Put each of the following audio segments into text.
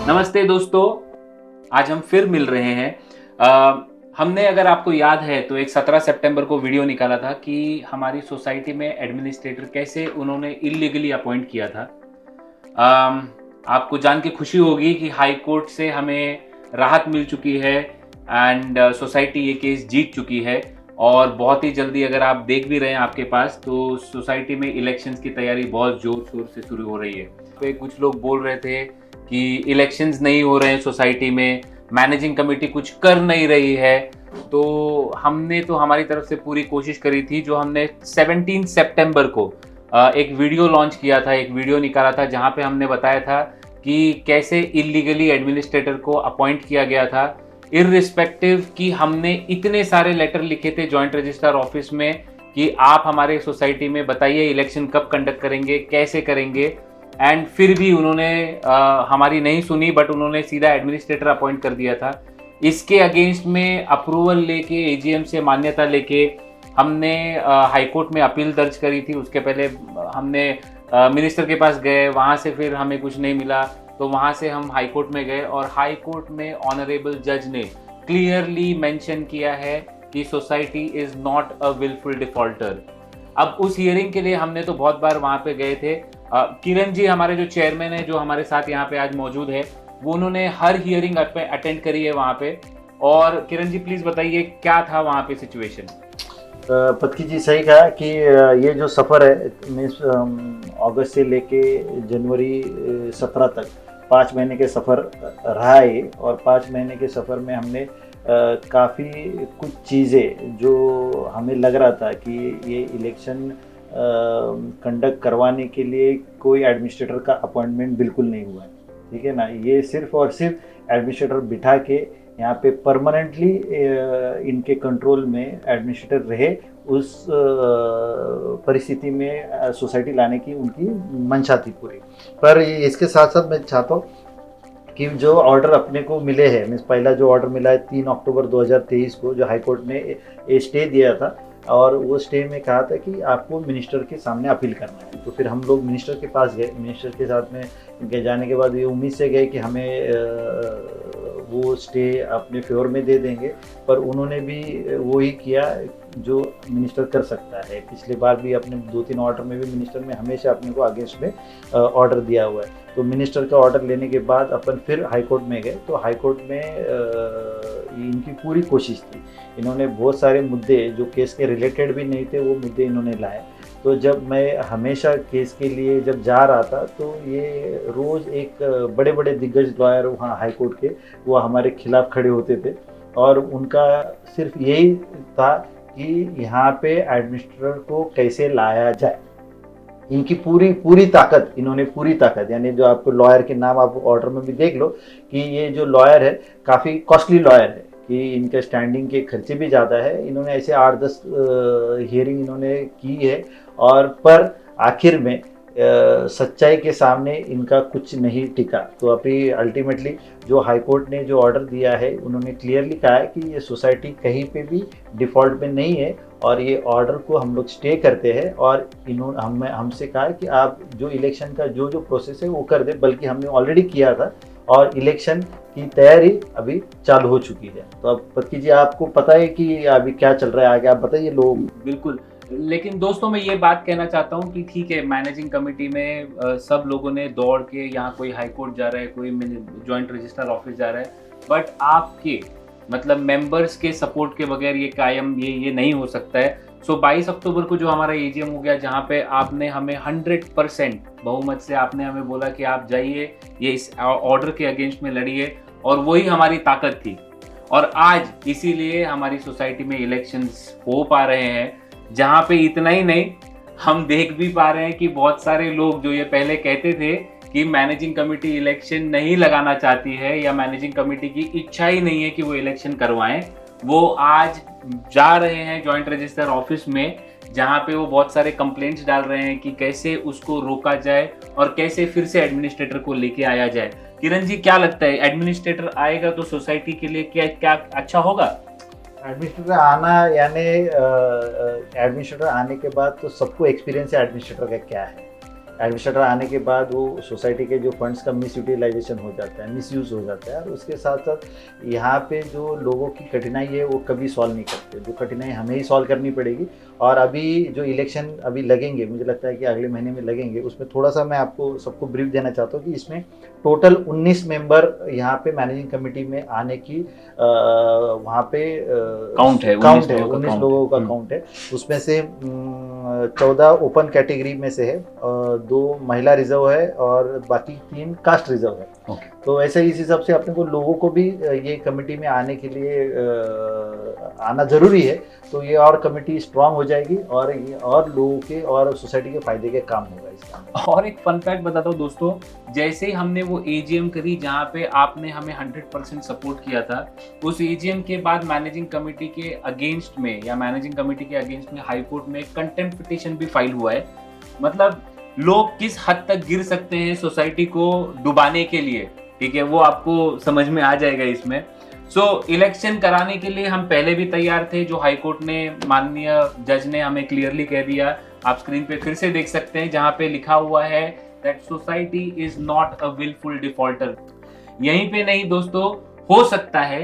नमस्ते दोस्तों, आज हम फिर मिल रहे हैं। हमने अगर आपको याद है तो एक 17 सितंबर को वीडियो निकाला था कि हमारी सोसाइटी में एडमिनिस्ट्रेटर कैसे उन्होंने इल्लीगली अपॉइंट किया था। आपको जान के खुशी होगी कि हाई कोर्ट से हमें राहत मिल चुकी है एंड सोसाइटी ये केस जीत चुकी है। और बहुत ही जल्दी अगर आप देख भी रहे हैं आपके पास तो सोसाइटी में इलेक्शंस की तैयारी बहुत ज़ोर शोर से शुरू हो रही है। तो कुछ लोग बोल रहे थे कि इलेक्शंस नहीं हो रहे हैं सोसाइटी में, मैनेजिंग कमेटी कुछ कर नहीं रही है। तो हमने तो हमारी तरफ से पूरी कोशिश करी थी, जो हमने 17 सितंबर को एक वीडियो लॉन्च किया था, एक वीडियो निकाला था जहां पे हमने बताया था कि कैसे इलीगली एडमिनिस्ट्रेटर को अपॉइंट किया गया था, इररिस्पेक्टिव कि हमने इतने सारे लेटर लिखे थे जॉइंट रजिस्ट्रार ऑफिस में कि आप हमारे सोसाइटी में बताइए इलेक्शन कब कंडक्ट करेंगे, कैसे करेंगे। एंड फिर भी उन्होंने हमारी नहीं सुनी, बट उन्होंने सीधा एडमिनिस्ट्रेटर अपॉइंट कर दिया था। इसके अगेंस्ट में अप्रूवल लेके, एजीएम से मान्यता लेके हमने हाई कोर्ट में अपील दर्ज करी थी। उसके पहले हमने मिनिस्टर के पास गए, वहाँ से फिर हमें कुछ नहीं मिला, तो वहाँ से हम हाई कोर्ट में गए और हाई कोर्ट में ऑनरेबल जज ने क्लियरली मेंशन किया है कि society is not a wilful defaulter. अब उस हियरिंग के लिए हमने तो बहुत बार वहाँ पे गए थे। किरण जी हमारे जो चेयरमैन है, जो हमारे साथ यहाँ पे आज मौजूद है, वो उन्होंने हर हियरिंग अटेंड करी है वहाँ पे। और किरण जी प्लीज बताइए क्या था वहाँ पे सिचुएशन। पत्की जी सही कहा कि ये जो सफ़र है मीन्स अगस्त से लेके जनवरी 17 तक 5 महीने के सफ़र रहा है। और 5 महीने के सफ़र में हमने काफ़ी कुछ चीज़ें जो हमें लग रहा था कि ये इलेक्शन कंडक्ट करवाने के लिए कोई एडमिनिस्ट्रेटर का अपॉइंटमेंट बिल्कुल नहीं हुआ है, ठीक है ना। ये सिर्फ और सिर्फ एडमिनिस्ट्रेटर बिठा के यहाँ पे परमानेंटली इनके कंट्रोल में एडमिनिस्ट्रेटर रहे, उस परिस्थिति में सोसाइटी लाने की उनकी मंशा थी पूरी। पर इसके साथ साथ मैं चाहता हूँ कि जो ऑर्डर अपने को मिले हैं, मीन्स पहला जो ऑर्डर मिला है 3 अक्टूबर 2023 को, जो हाई कोर्ट ने स्टे दिया था, और वो स्टे में कहा था कि आपको मिनिस्टर के सामने अपील करना है। तो फिर हम लोग मिनिस्टर के पास गए। मिनिस्टर के साथ में इनके जाने के बाद ये उम्मीद से गए कि हमें वो स्टे अपने फेवर में दे देंगे, पर उन्होंने भी वही किया जो मिनिस्टर कर सकता है। पिछली बार भी अपने 2-3 ऑर्डर में भी मिनिस्टर में हमेशा अपने को अगेंस्ट में ऑर्डर दिया हुआ है। तो मिनिस्टर का ऑर्डर लेने के बाद अपन फिर हाई कोर्ट में गए। तो हाई कोर्ट में इनकी पूरी कोशिश थी, इन्होंने बहुत सारे मुद्दे जो केस के रिलेटेड भी नहीं थे वो मुद्दे इन्होंने लाए। तो जब मैं हमेशा केस के लिए जब जा रहा था तो ये रोज़ एक बड़े बड़े दिग्गज लॉयर वहाँ हाई कोर्ट के, वो हमारे खिलाफ खड़े होते थे। और उनका सिर्फ यही था कि यहाँ पे एडमिनिस्ट्रेटर को कैसे लाया जाए। इनकी पूरी पूरी ताकत, इन्होंने पूरी ताकत, यानी जो आपको लॉयर के नाम आप ऑर्डर में भी देख लो कि ये जो लॉयर है काफ़ी कॉस्टली लॉयर है, कि इनके स्टैंडिंग के खर्चे भी ज़्यादा है। इन्होंने ऐसे 8-10 हियरिंग इन्होंने की है, और पर आखिर में सच्चाई के सामने इनका कुछ नहीं टिका। तो अभी अल्टीमेटली जो हाई कोर्ट ने जो ऑर्डर दिया है, उन्होंने क्लियरली कहा है कि ये सोसाइटी कहीं पे भी डिफ़ॉल्ट में नहीं है, और ये ऑर्डर को हम लोग स्टे करते हैं। और इन्होंने हमसे कहा है कि आप जो इलेक्शन का जो जो प्रोसेस है वो कर दे, बल्कि हमने ऑलरेडी किया था और इलेक्शन की तैयारी अभी चालू हो चुकी है। तो अब पत्की जी आपको पता है कि अभी क्या चल रहा है आगे, आप बताइए लोग। बिल्कुल, लेकिन दोस्तों मैं ये बात कहना चाहता हूँ कि ठीक है, मैनेजिंग कमेटी में सब लोगों ने दौड़ के, यहाँ कोई हाई कोर्ट जा रहा है, कोई जॉइंट रजिस्ट्रार ऑफिस जा रहा है, बट आपके मतलब मेंबर्स के सपोर्ट के बगैर ये कायम ये नहीं हो सकता है। सो 22 अक्टूबर को जो हमारा एजीएम हो गया, जहाँ पे आपने हमें 100% बहुमत से आपने हमें बोला कि आप जाइए, ये इस ऑर्डर के अगेंस्ट में लड़िए, और वही हमारी ताकत थी। और आज इसीलिए हमारी सोसाइटी में इलेक्शंस हो पा रहे हैं, जहाँ पे इतना ही नहीं, हम देख भी पा रहे हैं कि बहुत सारे लोग जो ये पहले कहते थे कि मैनेजिंग कमेटी इलेक्शन नहीं लगाना चाहती है, या मैनेजिंग कमेटी की इच्छा ही नहीं है कि वो इलेक्शन करवाएं, वो आज जा रहे हैं जॉइंट रजिस्ट्रार ऑफिस में, जहाँ पे वो बहुत सारे कंप्लेंट्स डाल रहे हैं कि कैसे उसको रोका जाए और कैसे फिर से एडमिनिस्ट्रेटर को लेके आया जाए। किरण जी क्या लगता है, एडमिनिस्ट्रेटर आएगा तो सोसाइटी के लिए क्या क्या अच्छा होगा? एडमिनिस्ट्रेटर आना, यानी एडमिनिस्ट्रेटर आने के बाद तो सबको एक्सपीरियंस है एडमिनिस्ट्रेटर का क्या है। एडमिनिस्ट्रेटर आने के बाद वो सोसाइटी के जो फंड्स का मिस यूटिलाइजेशन हो जाता है, मिसयूज़ हो जाता है। और उसके साथ साथ यहाँ पे जो लोगों की कठिनाई है वो कभी सॉल्व नहीं करते, जो कठिनाई हमें ही सॉल्व करनी पड़ेगी। और अभी जो इलेक्शन अभी लगेंगे, मुझे लगता है कि अगले महीने में लगेंगे, उसमें थोड़ा सा मैं आपको सबको ब्रीफ देना चाहता हूँ कि इसमें टोटल 19 मेंबर यहाँ पे मैनेजिंग कमेटी में आने की वहाँ पे काउंट है, 19 लोगों का काउंट है। उसमें से 14 ओपन कैटेगरी में से है, 2 महिला रिजर्व है और बाकी 3 कास्ट रिजर्व है। तो ऐसे इस हिसाब से अपने को लोगों को भी ये कमेटी में आने के लिए आना ज़रूरी है। तो ये और कमेटी स्ट्रांग हो जाएगी और ये और लोगों के और सोसाइटी के फायदे के काम होगा इसका। और एक फन फैक्ट बताता हूँ दोस्तों, जैसे ही हमने वो एजीएम करी जहाँ पे आपने हमें 100% सपोर्ट किया था, उस एजीएम के बाद मैनेजिंग कमेटी के अगेंस्ट में या मैनेजिंग कमेटी के अगेंस्ट में हाई कोर्ट में कंटेम्प्ट पिटीशन भी फाइल हुआ है। मतलब लोग किस हद तक गिर सकते हैं सोसाइटी को डुबाने के लिए, ठीक है, वो आपको समझ में आ जाएगा इसमें। इलेक्शन कराने के लिए हम पहले भी तैयार थे, जो हाई कोर्ट ने, माननीय जज ने हमें क्लियरली कह दिया, आप स्क्रीन पे फिर से देख सकते हैं, जहां पे लिखा हुआ है that society is not a wilful defaulter. यहीं पे नहीं दोस्तों, हो सकता है,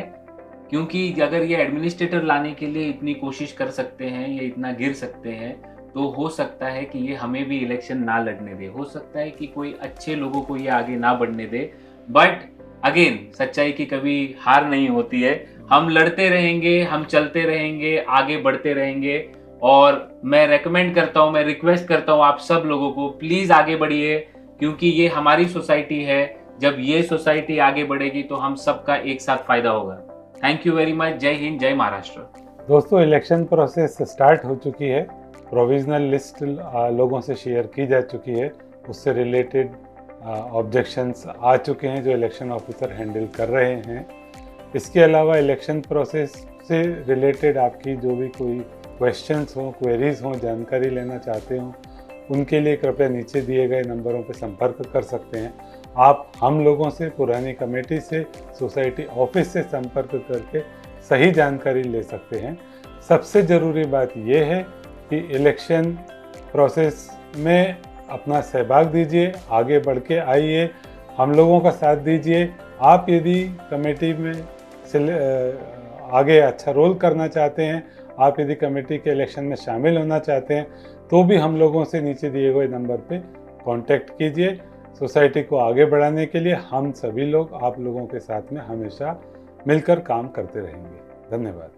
क्योंकि अगर ये एडमिनिस्ट्रेटर लाने के लिए इतनी कोशिश कर सकते हैं, ये इतना गिर सकते हैं, तो हो सकता है कि ये हमें भी इलेक्शन ना लड़ने दे, हो सकता है कि कोई अच्छे लोगों को ये आगे ना बढ़ने दे। बट अगेन, सच्चाई की कभी हार नहीं होती है, हम लड़ते रहेंगे, हम चलते रहेंगे, आगे बढ़ते रहेंगे। और मैं रेकमेंड करता हूँ, मैं रिक्वेस्ट करता हूँ आप सब लोगों को, प्लीज आगे बढ़िए, क्योंकि ये हमारी सोसाइटी है। जब ये सोसाइटी आगे बढ़ेगी तो हम सबका एक साथ फायदा होगा। Thank you very much. जय हिंद, जय महाराष्ट्र। दोस्तों, इलेक्शन प्रोसेस स्टार्ट हो चुकी है, प्रोविजनल लिस्ट लोगों से शेयर की जा चुकी है, उससे रिलेटेड ऑब्जेक्शंस आ चुके हैं जो इलेक्शन ऑफिसर हैंडल कर रहे हैं। इसके अलावा इलेक्शन प्रोसेस से रिलेटेड आपकी जो भी कोई क्वेश्चंस हो, क्वेरीज हो, जानकारी लेना चाहते हो, उनके लिए कृपया नीचे दिए गए नंबरों पर संपर्क कर सकते हैं। आप हम लोगों से, पुरानी कमेटी से, सोसाइटी ऑफिस से संपर्क करके सही जानकारी ले सकते हैं। सबसे ज़रूरी बात यह है कि इलेक्शन प्रोसेस में अपना सहभाग दीजिए, आगे बढ़ के आइए, हम लोगों का साथ दीजिए। आप यदि कमेटी में आगे अच्छा रोल करना चाहते हैं, आप यदि कमेटी के इलेक्शन में शामिल होना चाहते हैं, तो भी हम लोगों से नीचे दिए गए नंबर पे कांटेक्ट कीजिए। सोसाइटी को आगे बढ़ाने के लिए हम सभी लोग आप लोगों के साथ में हमेशा मिलकर काम करते रहेंगे। धन्यवाद।